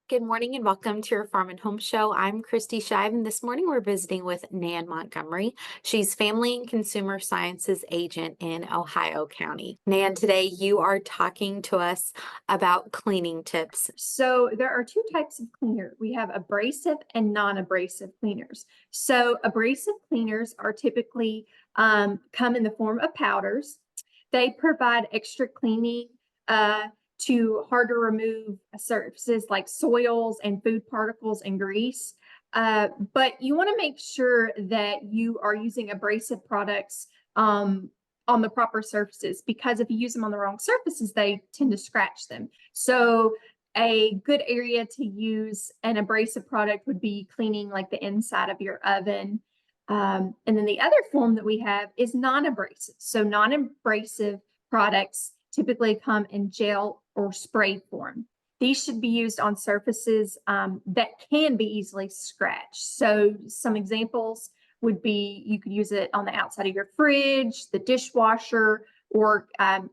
Good morning and welcome to your Farm and Home Show. I'm Kristi Shive, and this morning we're visiting with Nan Montgomery. She's Family and Consumer Sciences Agent in Ohio County. Nan, today you are talking to us about cleaning tips. So there are two types of cleaner. We have abrasive and non-abrasive cleaners. So abrasive cleaners are typically come in the form of powders. They provide extra cleaning to hard to remove surfaces like soils and food particles and grease. But you want to make sure that you are using abrasive products on the proper surfaces, because if you use them on the wrong surfaces, they tend to scratch them. So a good area to use an abrasive product would be cleaning like the inside of your oven. And then the other form that we have is non-abrasive. So non-abrasive products typically come in gel or spray form. These should be used on surfaces that can be easily scratched. So some examples would be you could use it on the outside of your fridge, the dishwasher, or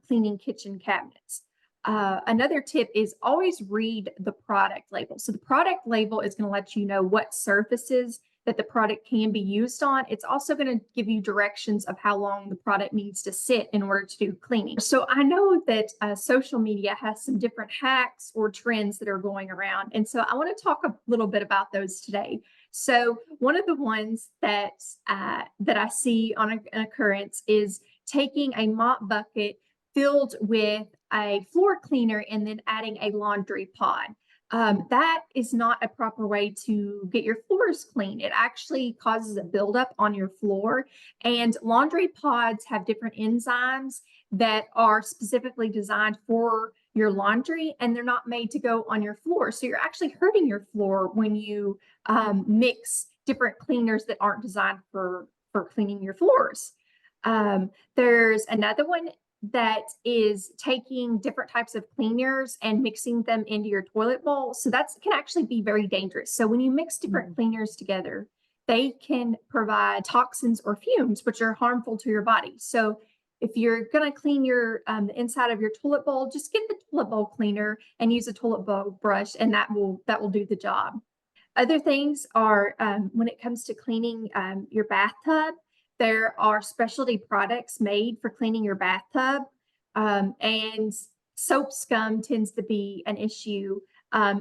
cleaning kitchen cabinets. Another tip is always read the product label. So the product label is going to let you know what surfaces that the product can be used on. It's also going to give you directions of how long the product needs to sit in order to do cleaning. So I know that social media has some different hacks or trends that are going around. And so I want to talk a little bit about those today. So one of the ones that I see on an occurrence is taking a mop bucket filled with a floor cleaner and then adding a laundry pod. That is not a proper way to get your floors clean. It actually causes a buildup on your floor. And laundry pods have different enzymes that are specifically designed for your laundry, and they're not made to go on your floor. So you're actually hurting your floor when you mix different cleaners that aren't designed for cleaning your floors. There's another one that is taking different types of cleaners and mixing them into your toilet bowl. So that can actually be very dangerous. So when you mix different cleaners together, they can provide toxins or fumes, which are harmful to your body. So if you're going to clean your the inside of your toilet bowl, just get the toilet bowl cleaner and use a toilet bowl brush, and that will do the job. Other things are when it comes to cleaning your bathtub, there are specialty products made for cleaning your bathtub, and soap scum tends to be an issue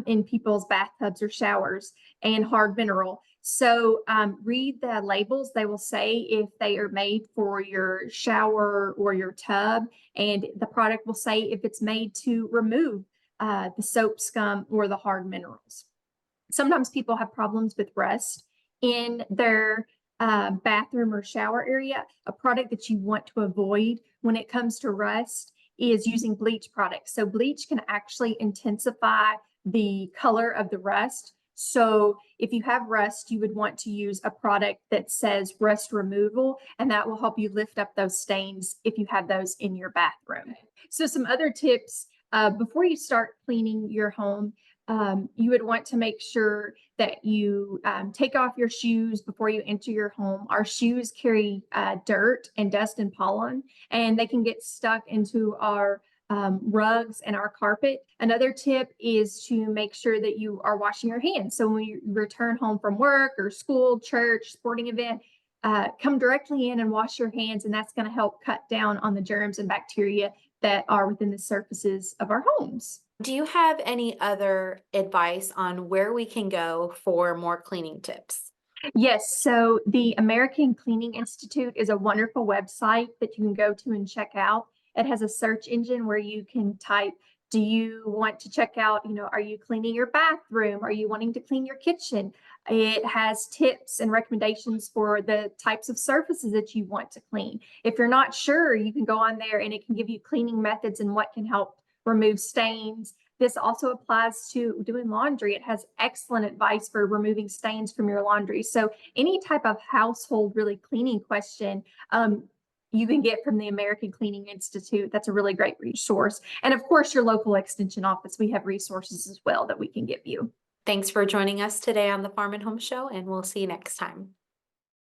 in people's bathtubs or showers, and hard mineral. So read the labels. They will say if they are made for your shower or your tub, and the product will say if it's made to remove the soap scum or the hard minerals. Sometimes people have problems with rust in their bathroom or shower area. A product that you want to avoid when it comes to rust is using bleach products. So bleach can actually intensify the color of the rust. So if you have rust, you would want to use a product that says rust removal, and that will help you lift up those stains if you have those in your bathroom. So some other tips before you start cleaning your home, you would want to make sure that you take off your shoes before you enter your home. Our shoes carry dirt and dust and pollen, and they can get stuck into our rugs and our carpet. Another tip is to make sure that you are washing your hands. So when you return home from work or school, church, sporting event, come directly in and wash your hands, and that's going to help cut down on the germs and bacteria that are within the surfaces of our homes. Do you have any other advice on where we can go for more cleaning tips? Yes, so the American Cleaning Institute is a wonderful website that you can go to and check out. It has a search engine where you can type, do you want to check out, are you cleaning your bathroom? Are you wanting to clean your kitchen? It has tips and recommendations for the types of surfaces that you want to clean. If you're not sure, you can go on there and it can give you cleaning methods and what can help remove stains. This also applies to doing laundry. It has excellent advice for removing stains from your laundry. So any type of household really cleaning question you can get from the American Cleaning Institute. That's a really great resource. And of course, your local extension office, we have resources as well that we can give you. Thanks for joining us today on the Farm and Home Show, and we'll see you next time.